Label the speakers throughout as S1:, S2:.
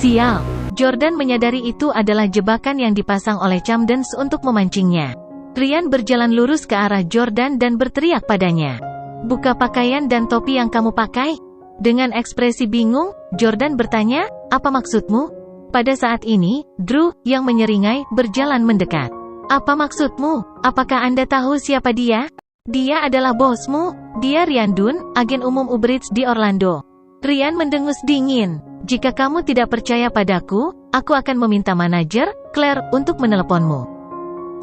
S1: Sial. Jordan menyadari itu adalah jebakan yang dipasang oleh Camdens untuk memancingnya. Ryan berjalan lurus ke arah Jordan dan berteriak padanya. "Buka pakaian dan topi yang kamu pakai." Dengan ekspresi bingung, Jordan bertanya, "Apa maksudmu?" Pada saat ini, Drew, yang menyeringai, berjalan mendekat. "Apa maksudmu? Apakah Anda tahu siapa dia?" "Dia adalah bosmu. Dia Ryan Dunn, agen umum Uber Eats di Orlando." Ryan mendengus dingin. "Jika kamu tidak percaya padaku, aku akan meminta manajer, Claire, untuk meneleponmu."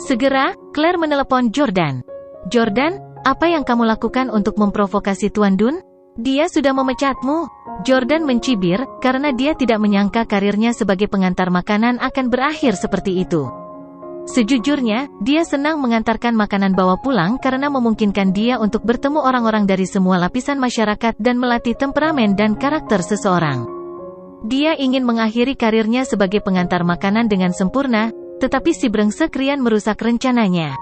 S1: Segera, Claire menelepon Jordan. "Jordan, apa yang kamu lakukan untuk memprovokasi Tuan Dunn? Dia sudah memecatmu." Jordan mencibir, karena dia tidak menyangka karirnya sebagai pengantar makanan akan berakhir seperti itu. Sejujurnya, dia senang mengantarkan makanan bawa pulang karena memungkinkan dia untuk bertemu orang-orang dari semua lapisan masyarakat dan melatih temperamen dan karakter seseorang. Dia ingin mengakhiri karirnya sebagai pengantar makanan dengan sempurna, tetapi si brengsek Ryan merusak rencananya.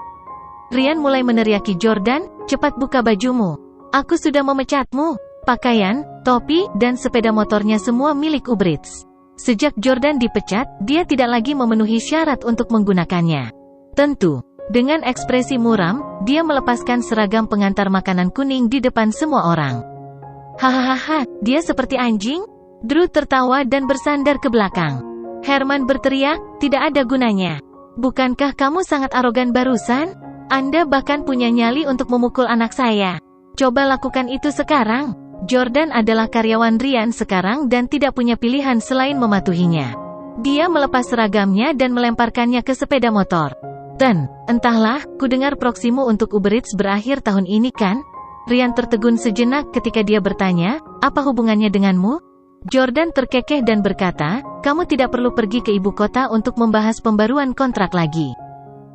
S1: Ryan mulai meneriaki Jordan, "Cepat buka bajumu. Aku sudah memecatmu." Pakaian, topi, dan sepeda motornya semua milik Uber Eats. Sejak Jordan dipecat, dia tidak lagi memenuhi syarat untuk menggunakannya. Tentu, dengan ekspresi muram, dia melepaskan seragam pengantar makanan kuning di depan semua orang. "Hahaha, dia seperti anjing?" Drew tertawa dan bersandar ke belakang. Herman berteriak, "Tidak ada gunanya. Bukankah kamu sangat arogan barusan? Anda bahkan punya nyali untuk memukul anak saya. Coba lakukan itu sekarang." Jordan adalah karyawan Ryan sekarang dan tidak punya pilihan selain mematuhinya. Dia melepas seragamnya dan melemparkannya ke sepeda motor. Entahlah, kudengar proksimu untuk Uber Eats berakhir tahun ini kan?" Ryan tertegun sejenak ketika dia bertanya, "Apa hubungannya denganmu?" Jordan terkekeh dan berkata, "Kamu tidak perlu pergi ke ibu kota untuk membahas pembaruan kontrak lagi.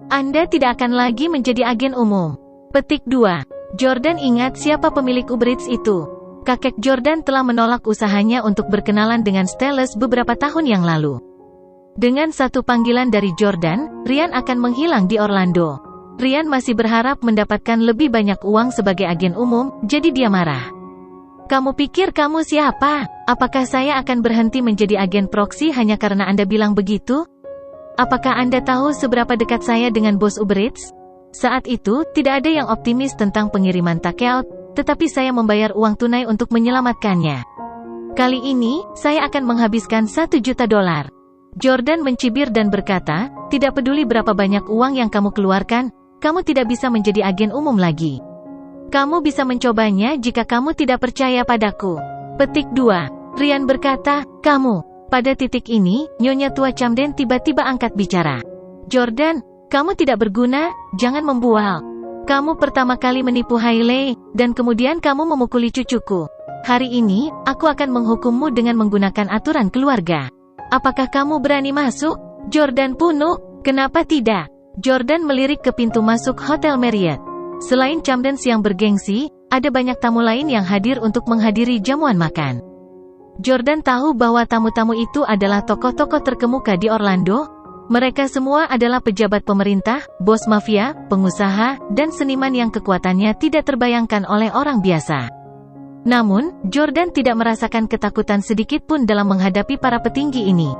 S1: Anda tidak akan lagi menjadi agen umum." Petik 2. Jordan ingat siapa pemilik Uber Eats itu. Kakek Jordan telah menolak usahanya untuk berkenalan dengan Styles beberapa tahun yang lalu. Dengan satu panggilan dari Jordan, Ryan akan menghilang di Orlando. Ryan masih berharap mendapatkan lebih banyak uang sebagai agen umum, jadi dia marah. "Kamu pikir kamu siapa? Apakah saya akan berhenti menjadi agen proksi hanya karena Anda bilang begitu? Apakah Anda tahu seberapa dekat saya dengan bos Uber Eats?" Saat itu, tidak ada yang optimis tentang pengiriman takeout, tetapi saya membayar uang tunai untuk menyelamatkannya. "Kali ini, saya akan menghabiskan $1 juta." Jordan mencibir dan berkata, "Tidak peduli berapa banyak uang yang kamu keluarkan, kamu tidak bisa menjadi agen umum lagi. Kamu bisa mencobanya jika kamu tidak percaya padaku." Petik 2. Ryan berkata, "Kamu." Pada titik ini, Nyonya tua Camden tiba-tiba angkat bicara. "Jordan, kamu tidak berguna, jangan membual. Kamu pertama kali menipu Hailey, dan kemudian kamu memukuli cucuku. Hari ini, aku akan menghukummu dengan menggunakan aturan keluarga. Apakah kamu berani masuk?" Jordan punuk, "Kenapa tidak?" Jordan melirik ke pintu masuk Hotel Marriott. Selain Camdens yang bergengsi, ada banyak tamu lain yang hadir untuk menghadiri jamuan makan. Jordan tahu bahwa tamu-tamu itu adalah tokoh-tokoh terkemuka di Orlando. Mereka semua adalah pejabat pemerintah, bos mafia, pengusaha, dan seniman yang kekuatannya tidak terbayangkan oleh orang biasa. Namun, Jordan tidak merasakan ketakutan sedikit pun dalam menghadapi para petinggi ini.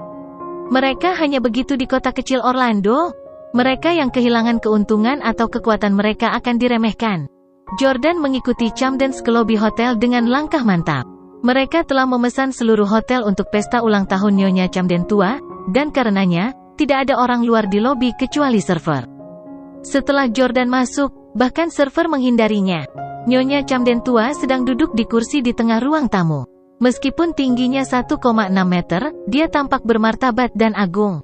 S1: Mereka hanya begitu di kota kecil Orlando. Mereka yang kehilangan keuntungan atau kekuatan mereka akan diremehkan. Jordan mengikuti Camdens ke lobi hotel dengan langkah mantap. Mereka telah memesan seluruh hotel untuk pesta ulang tahun Nyonya Camden tua, dan karenanya, tidak ada orang luar di lobi kecuali server. Setelah Jordan masuk, bahkan server menghindarinya. Nyonya Camden tua sedang duduk di kursi di tengah ruang tamu. Meskipun tingginya 1,6 meter, dia tampak bermartabat dan agung.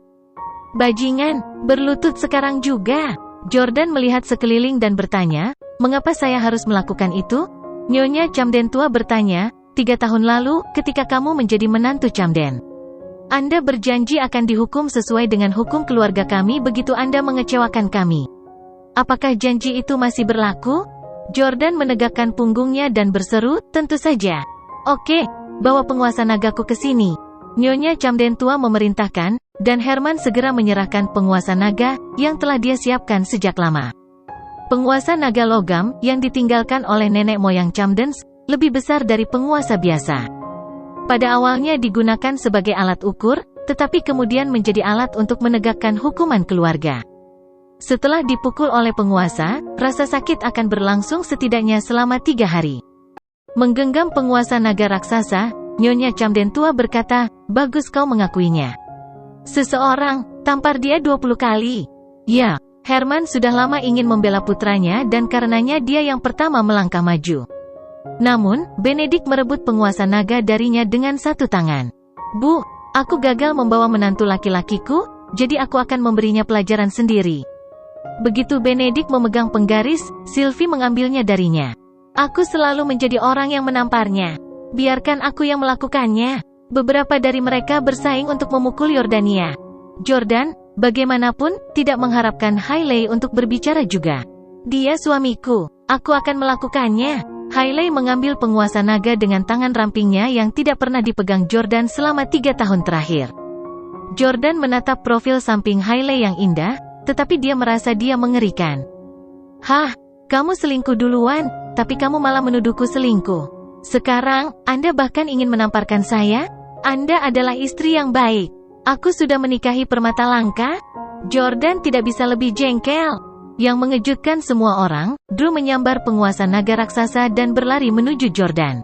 S1: "Bajingan, berlutut sekarang juga." Jordan melihat sekeliling dan bertanya, "Mengapa saya harus melakukan itu?" Nyonya Camden tua bertanya, 3 tahun lalu, ketika kamu menjadi menantu Camden, Anda berjanji akan dihukum sesuai dengan hukum keluarga kami begitu Anda mengecewakan kami. Apakah janji itu masih berlaku?" Jordan menegakkan punggungnya dan berseru, "Tentu saja." "Oke, bawa penguasa nagaku ke sini." Nyonya Camden tua memerintahkan, dan Herman segera menyerahkan penguasa naga, yang telah dia siapkan sejak lama. Penguasa naga logam, yang ditinggalkan oleh nenek moyang Camdens, lebih besar dari penguasa biasa. Pada awalnya digunakan sebagai alat ukur, tetapi kemudian menjadi alat untuk menegakkan hukuman keluarga. Setelah dipukul oleh penguasa, rasa sakit akan berlangsung setidaknya selama 3 hari. Menggenggam penguasa naga raksasa, Nyonya Camden tua berkata, "Bagus kau mengakuinya. Seseorang, tampar dia 20 kali. Ya, Herman sudah lama ingin membela putranya dan karenanya dia yang pertama melangkah maju. Namun, Benedict merebut penguasa naga darinya dengan satu tangan. Bu, aku gagal membawa menantu laki-lakiku, jadi aku akan memberinya pelajaran sendiri." Begitu Benedict memegang penggaris, Sylvie mengambilnya darinya. "Aku selalu menjadi orang yang menamparnya. Biarkan aku yang melakukannya." Beberapa dari mereka bersaing untuk memukul Yordania. Jordan, bagaimanapun, tidak mengharapkan Hailey untuk berbicara juga. "Dia suamiku. Aku akan melakukannya." Hailey mengambil penguasa naga dengan tangan rampingnya yang tidak pernah dipegang Jordan selama 3 tahun terakhir. Jordan menatap profil samping Hailey yang indah, tetapi dia merasa dia mengerikan. "Hah, kamu selingkuh duluan, tapi kamu malah menuduhku selingkuh. Sekarang, Anda bahkan ingin menamparkan saya? Anda adalah istri yang baik. Aku sudah menikahi permata langka?" Jordan tidak bisa lebih jengkel. Yang mengejutkan semua orang, Drew menyambar penguasa naga raksasa dan berlari menuju Jordan.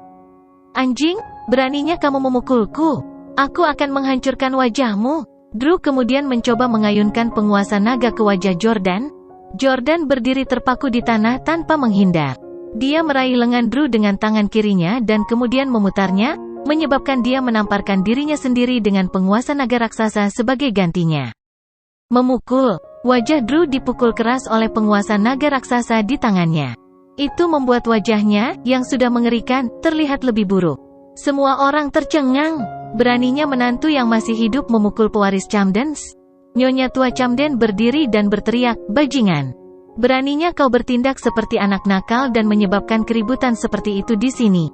S1: "Anjing, beraninya kamu memukulku. Aku akan menghancurkan wajahmu." Drew kemudian mencoba mengayunkan penguasa naga ke wajah Jordan. Jordan berdiri terpaku di tanah tanpa menghindar. Dia meraih lengan Drew dengan tangan kirinya dan kemudian memutarnya, menyebabkan dia menamparkan dirinya sendiri dengan penguasa naga raksasa sebagai gantinya. Memukul. Wajah Drew dipukul keras oleh penguasa naga raksasa di tangannya. Itu membuat wajahnya, yang sudah mengerikan, terlihat lebih buruk. Semua orang tercengang. Beraninya menantu yang masih hidup memukul pewaris Camdens? Nyonya tua Camden berdiri dan berteriak, "Bajingan! Beraninya kau bertindak seperti anak nakal dan menyebabkan keributan seperti itu di sini.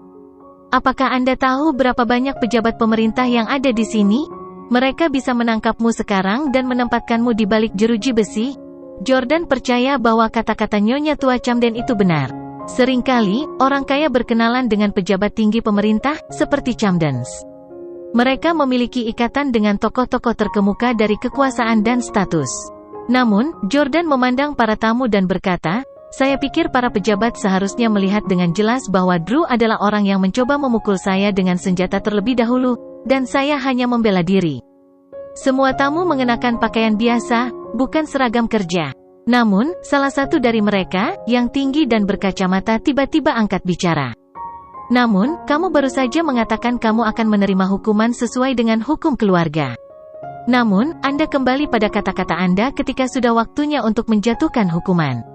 S1: Apakah Anda tahu berapa banyak pejabat pemerintah yang ada di sini? Mereka bisa menangkapmu sekarang dan menempatkanmu di balik jeruji besi." Jordan percaya bahwa kata-kata Nyonya tua Camden itu benar. Seringkali, orang kaya berkenalan dengan pejabat tinggi pemerintah, seperti Camdens. Mereka memiliki ikatan dengan tokoh-tokoh terkemuka dari kekuasaan dan status. Namun, Jordan memandang para tamu dan berkata, "Saya pikir para pejabat seharusnya melihat dengan jelas bahwa Drew adalah orang yang mencoba memukul saya dengan senjata terlebih dahulu, dan saya hanya membela diri." Semua tamu mengenakan pakaian biasa, bukan seragam kerja. Namun, salah satu dari mereka, yang tinggi dan berkacamata tiba-tiba angkat bicara. "Namun, kamu baru saja mengatakan kamu akan menerima hukuman sesuai dengan hukum keluarga. Namun, Anda kembali pada kata-kata Anda ketika sudah waktunya untuk menjatuhkan hukuman.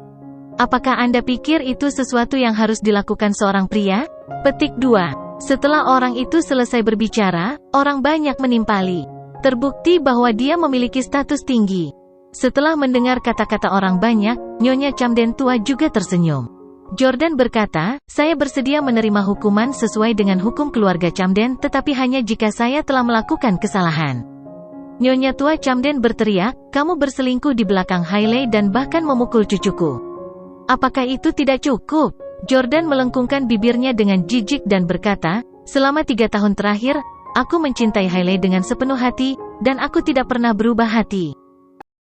S1: Apakah Anda pikir itu sesuatu yang harus dilakukan seorang pria?" Petik 2. Setelah orang itu selesai berbicara, orang banyak menimpali. Terbukti bahwa dia memiliki status tinggi. Setelah mendengar kata-kata orang banyak, Nyonya Camden tua juga tersenyum. Jordan berkata, "Saya bersedia menerima hukuman sesuai dengan hukum keluarga Camden, tetapi hanya jika saya telah melakukan kesalahan." Nyonya tua Camden berteriak, "Kamu berselingkuh di belakang Hailey dan bahkan memukul cucuku. Apakah itu tidak cukup?" Jordan melengkungkan bibirnya dengan jijik dan berkata, "Selama 3 tahun terakhir, aku mencintai Hailey dengan sepenuh hati, dan aku tidak pernah berubah hati.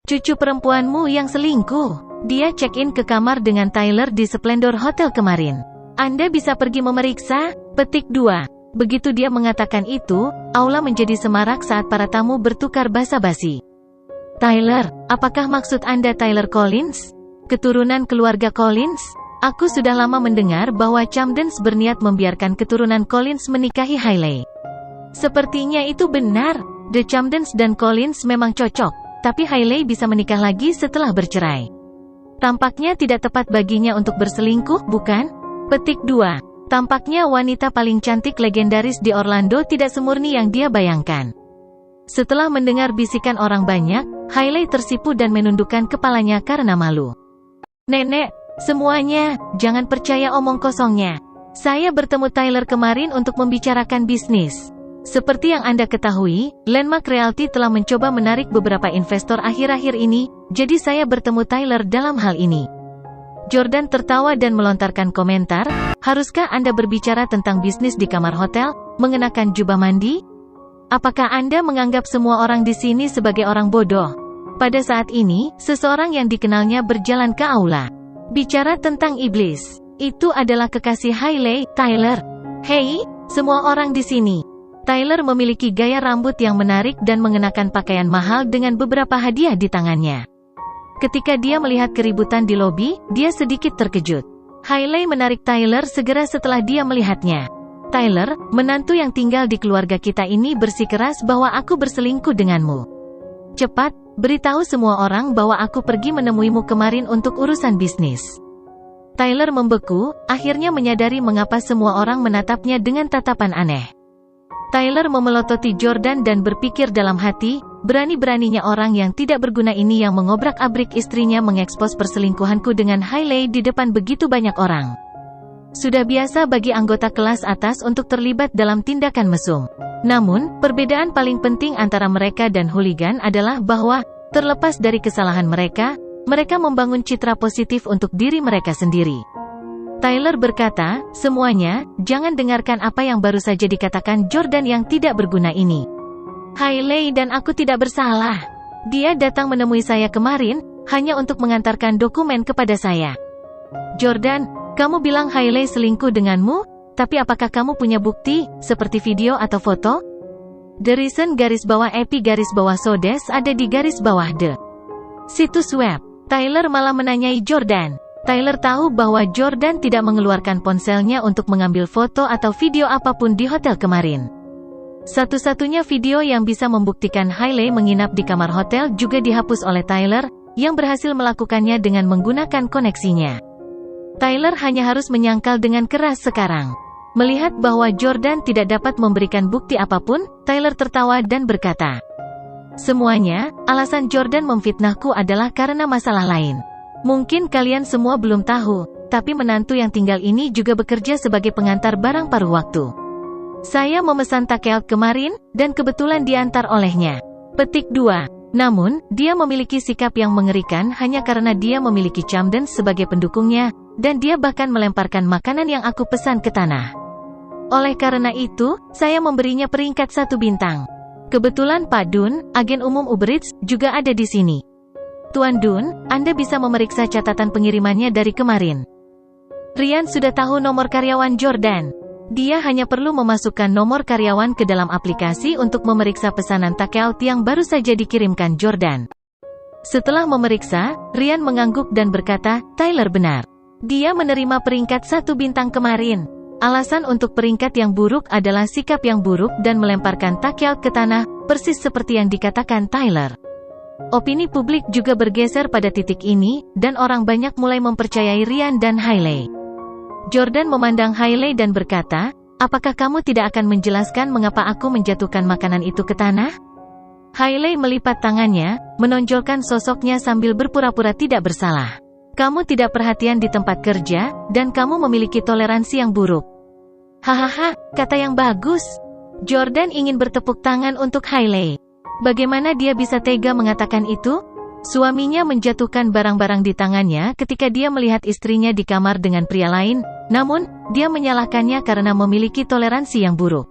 S1: Cucu perempuanmu yang selingkuh. Dia check-in ke kamar dengan Tyler di Splendor Hotel kemarin. Anda bisa pergi memeriksa." Petik 2. Begitu dia mengatakan itu, aula menjadi semarak saat para tamu bertukar basa-basi. "Tyler, apakah maksud Anda Tyler Collins? Keturunan keluarga Collins? Aku sudah lama mendengar bahwa Camdens berniat membiarkan keturunan Collins menikahi Hailey. Sepertinya itu benar. The Camdens dan Collins memang cocok, tapi Hailey bisa menikah lagi setelah bercerai. Tampaknya tidak tepat baginya untuk berselingkuh, bukan?" Petik 2. Tampaknya wanita paling cantik legendaris di Orlando tidak semurni yang dia bayangkan. Setelah mendengar bisikan orang banyak, Hailey tersipu dan menundukkan kepalanya karena malu. "Nenek, semuanya, jangan percaya omong kosongnya. Saya bertemu Tyler kemarin untuk membicarakan bisnis. Seperti yang Anda ketahui, Landmark Realty telah mencoba menarik beberapa investor akhir-akhir ini, jadi saya bertemu Tyler dalam hal ini." Jordan tertawa dan melontarkan komentar, "Haruskah Anda berbicara tentang bisnis di kamar hotel, mengenakan jubah mandi?" Apakah Anda menganggap semua orang di sini sebagai orang bodoh? Pada saat ini, seseorang yang dikenalnya berjalan ke aula. Bicara tentang iblis. Itu adalah kekasih Hailey, Tyler. Hei, semua orang di sini. Tyler memiliki gaya rambut yang menarik dan mengenakan pakaian mahal dengan beberapa hadiah di tangannya. Ketika dia melihat keributan di lobi, dia sedikit terkejut. Hailey menarik Tyler segera setelah dia melihatnya. Tyler, menantu yang tinggal di keluarga kita ini bersikeras bahwa aku berselingkuh denganmu. Cepat, beritahu semua orang bahwa aku pergi menemuimu kemarin untuk urusan bisnis. Tyler membeku, akhirnya menyadari mengapa semua orang menatapnya dengan tatapan aneh. Tyler memelototi Jordan dan berpikir dalam hati, berani-beraninya orang yang tidak berguna ini yang mengobrak-abrik istrinya mengekspos perselingkuhanku dengan Hailey di depan begitu banyak orang. Sudah biasa bagi anggota kelas atas untuk terlibat dalam tindakan mesum. Namun, perbedaan paling penting antara mereka dan hooligan adalah bahwa, terlepas dari kesalahan mereka membangun citra positif untuk diri mereka sendiri. Tyler berkata, semuanya, jangan dengarkan apa yang baru saja dikatakan Jordan yang tidak berguna ini. Hailey dan aku tidak bersalah. Dia datang menemui saya kemarin, hanya untuk mengantarkan dokumen kepada saya. Jordan, kamu bilang Hailey selingkuh denganmu, tapi apakah kamu punya bukti, seperti video atau foto? The reason _epi_sodes ada di garis bawah the situs web. Tyler malah menanyai Jordan. Tyler tahu bahwa Jordan tidak mengeluarkan ponselnya untuk mengambil foto atau video apapun di hotel kemarin. Satu-satunya video yang bisa membuktikan Hailey menginap di kamar hotel juga dihapus oleh Tyler, yang berhasil melakukannya dengan menggunakan koneksinya. Tyler hanya harus menyangkal dengan keras sekarang. Melihat bahwa Jordan tidak dapat memberikan bukti apapun, Tyler tertawa dan berkata, semuanya, alasan Jordan memfitnahku adalah karena masalah lain. Mungkin kalian semua belum tahu, tapi menantu yang tinggal ini juga bekerja sebagai pengantar barang paruh waktu. Saya memesan takeout kemarin, dan kebetulan diantar olehnya. Petik 2. Namun, dia memiliki sikap yang mengerikan hanya karena dia memiliki Camden sebagai pendukungnya, dan dia bahkan melemparkan makanan yang aku pesan ke tanah. Oleh karena itu, saya memberinya peringkat 1 bintang. Kebetulan Pak Dunn, agen umum Uber Eats, juga ada di sini. Tuan Dunn, Anda bisa memeriksa catatan pengirimannya dari kemarin. Ryan sudah tahu nomor karyawan Jordan. Dia hanya perlu memasukkan nomor karyawan ke dalam aplikasi untuk memeriksa pesanan takeout yang baru saja dikirimkan Jordan. Setelah memeriksa, Ryan mengangguk dan berkata, Tyler benar. Dia menerima peringkat 1 bintang kemarin. Alasan untuk peringkat yang buruk adalah sikap yang buruk dan melemparkan takeout ke tanah, persis seperti yang dikatakan Tyler. Opini publik juga bergeser pada titik ini, dan orang banyak mulai mempercayai Ryan dan Hailey. Jordan memandang Hailey dan berkata, apakah kamu tidak akan menjelaskan mengapa aku menjatuhkan makanan itu ke tanah? Hailey melipat tangannya, menonjolkan sosoknya sambil berpura-pura tidak bersalah. Kamu tidak perhatian di tempat kerja, dan kamu memiliki toleransi yang buruk. Hahaha, kata yang bagus. Jordan ingin bertepuk tangan untuk Hailey. Bagaimana dia bisa tega mengatakan itu? Suaminya menjatuhkan barang-barang di tangannya ketika dia melihat istrinya di kamar dengan pria lain, namun, dia menyalahkannya karena memiliki toleransi yang buruk.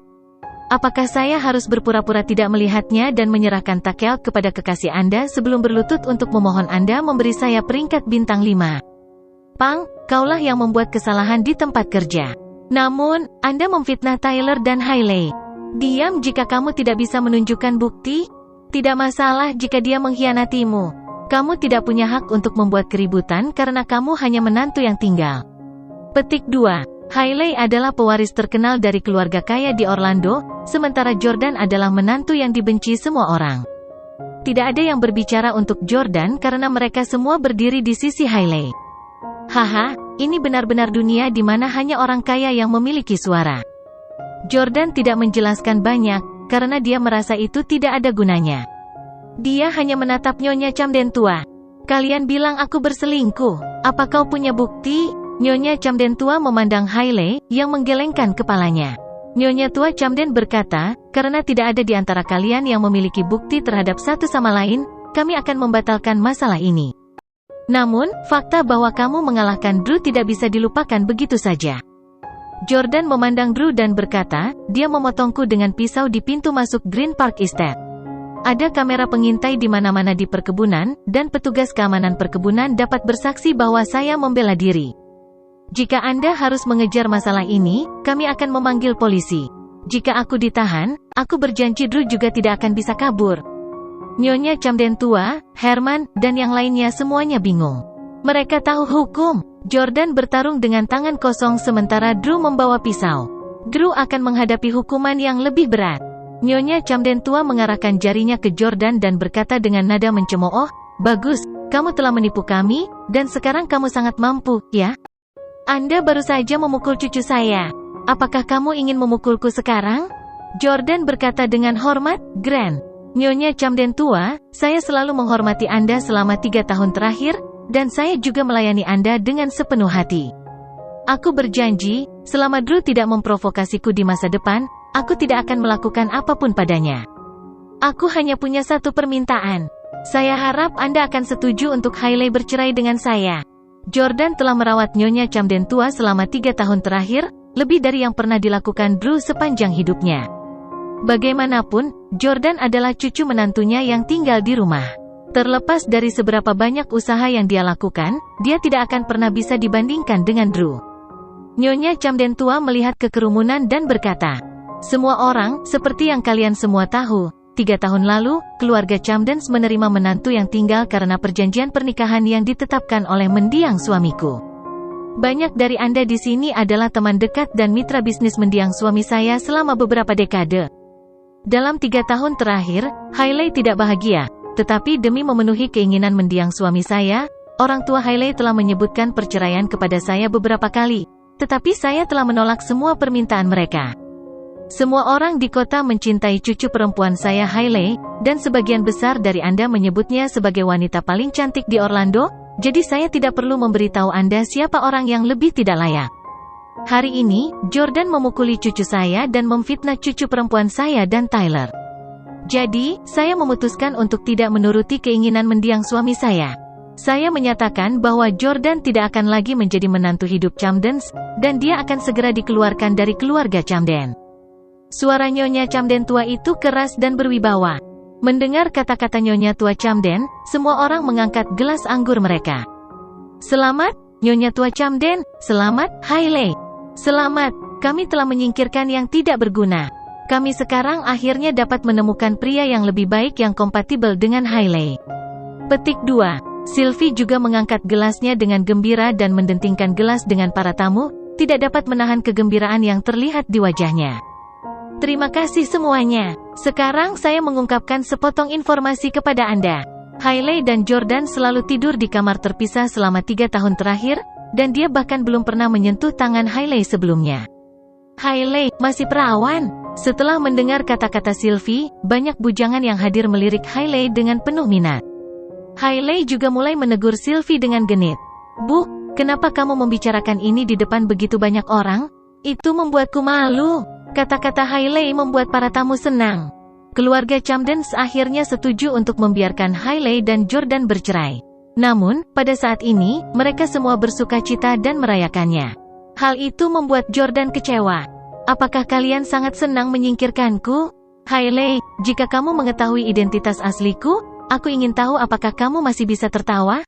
S1: Apakah saya harus berpura-pura tidak melihatnya dan menyerahkan takeout kepada kekasih Anda sebelum berlutut untuk memohon Anda memberi saya peringkat bintang 5? Pang, kaulah yang membuat kesalahan di tempat kerja. Namun, Anda memfitnah Tyler dan Hailey. Diam jika kamu tidak bisa menunjukkan bukti. Tidak masalah jika dia mengkhianatimu. Kamu tidak punya hak untuk membuat keributan karena kamu hanya menantu yang tinggal. Petik 2. Hailey adalah pewaris terkenal dari keluarga kaya di Orlando, sementara Jordan adalah menantu yang dibenci semua orang. Tidak ada yang berbicara untuk Jordan karena mereka semua berdiri di sisi Hailey. Haha, ini benar-benar dunia di mana hanya orang kaya yang memiliki suara. Jordan tidak menjelaskan banyak, karena dia merasa itu tidak ada gunanya. Dia hanya menatap Nyonya Camden tua. Kalian bilang aku berselingkuh. Apa kau punya bukti? Nyonya Camden tua memandang Hailey, yang menggelengkan kepalanya. Nyonya tua Camden berkata, karena tidak ada di antara kalian yang memiliki bukti terhadap satu sama lain, kami akan membatalkan masalah ini. Namun, fakta bahwa kamu mengalahkan Drew tidak bisa dilupakan begitu saja. Jordan memandang Drew dan berkata, dia memotongku dengan pisau di pintu masuk Green Park Estate. Ada kamera pengintai di mana-mana di perkebunan, dan petugas keamanan perkebunan dapat bersaksi bahwa saya membela diri. Jika Anda harus mengejar masalah ini, kami akan memanggil polisi. Jika aku ditahan, aku berjanji Drew juga tidak akan bisa kabur. Nyonya Camden tua, Herman, dan yang lainnya semuanya bingung. Mereka tahu hukum. Jordan bertarung dengan tangan kosong sementara Drew membawa pisau. Drew akan menghadapi hukuman yang lebih berat. Nyonya Camden tua mengarahkan jarinya ke Jordan dan berkata dengan nada mencemooh, "Bagus, kamu telah menipu kami, dan sekarang kamu sangat mampu, ya? Anda baru saja memukul cucu saya. Apakah kamu ingin memukulku sekarang?" Jordan berkata dengan hormat, "Grand Nyonya Camden tua, saya selalu menghormati Anda selama 3 tahun terakhir, dan saya juga melayani Anda dengan sepenuh hati. Aku berjanji, selama Drew tidak memprovokasiku di masa depan, aku tidak akan melakukan apapun padanya. Aku hanya punya satu permintaan. Saya harap Anda akan setuju untuk Hailey bercerai dengan saya." Jordan telah merawat Nyonya Camden tua selama 3 tahun terakhir, lebih dari yang pernah dilakukan Drew sepanjang hidupnya. Bagaimanapun, Jordan adalah cucu menantunya yang tinggal di rumah. Terlepas dari seberapa banyak usaha yang dia lakukan, dia tidak akan pernah bisa dibandingkan dengan Drew. Nyonya Camden tua melihat ke kerumunan dan berkata, "Semua orang, seperti yang kalian semua tahu, 3 tahun lalu, keluarga Camdens menerima menantu yang tinggal karena perjanjian pernikahan yang ditetapkan oleh mendiang suamiku. Banyak dari Anda di sini adalah teman dekat dan mitra bisnis mendiang suami saya selama beberapa dekade. Dalam 3 tahun terakhir, Hailey tidak bahagia, tetapi demi memenuhi keinginan mendiang suami saya, orang tua Hailey telah menyebutkan perceraian kepada saya beberapa kali, tetapi saya telah menolak semua permintaan mereka. Semua orang di kota mencintai cucu perempuan saya Hailey, dan sebagian besar dari Anda menyebutnya sebagai wanita paling cantik di Orlando, jadi saya tidak perlu memberitahu Anda siapa orang yang lebih tidak layak. Hari ini, Jordan memukuli cucu saya dan memfitnah cucu perempuan saya dan Tyler. Jadi, saya memutuskan untuk tidak menuruti keinginan mendiang suami saya. Saya menyatakan bahwa Jordan tidak akan lagi menjadi menantu hidup Camdens, dan dia akan segera dikeluarkan dari keluarga Camden." Suara Nyonya Camden tua itu keras dan berwibawa. Mendengar kata-kata Nyonya tua Camden, semua orang mengangkat gelas anggur mereka. "Selamat, Nyonya tua Camden, selamat, Hailey. Selamat, kami telah menyingkirkan yang tidak berguna. Kami sekarang akhirnya dapat menemukan pria yang lebih baik yang kompatibel dengan Hailey." Petik 2. Sylvie juga mengangkat gelasnya dengan gembira dan mendentingkan gelas dengan para tamu, tidak dapat menahan kegembiraan yang terlihat di wajahnya. "Terima kasih semuanya. Sekarang saya mengungkapkan sepotong informasi kepada Anda. Hailey dan Jordan selalu tidur di kamar terpisah selama 3 tahun terakhir, dan dia bahkan belum pernah menyentuh tangan Hailey sebelumnya. Hailey masih perawan." Setelah mendengar kata-kata Sylvie, banyak bujangan yang hadir melirik Hailey dengan penuh minat. Hailey juga mulai menegur Sylvie dengan genit. "Bu, kenapa kamu membicarakan ini di depan begitu banyak orang? Itu membuatku malu." Kata-kata Hailey membuat para tamu senang. Keluarga Camdens akhirnya setuju untuk membiarkan Hailey dan Jordan bercerai. Namun, pada saat ini, mereka semua bersukacita dan merayakannya. Hal itu membuat Jordan kecewa. "Apakah kalian sangat senang menyingkirkanku? Hailey, jika kamu mengetahui identitas asliku, aku ingin tahu apakah kamu masih bisa tertawa?"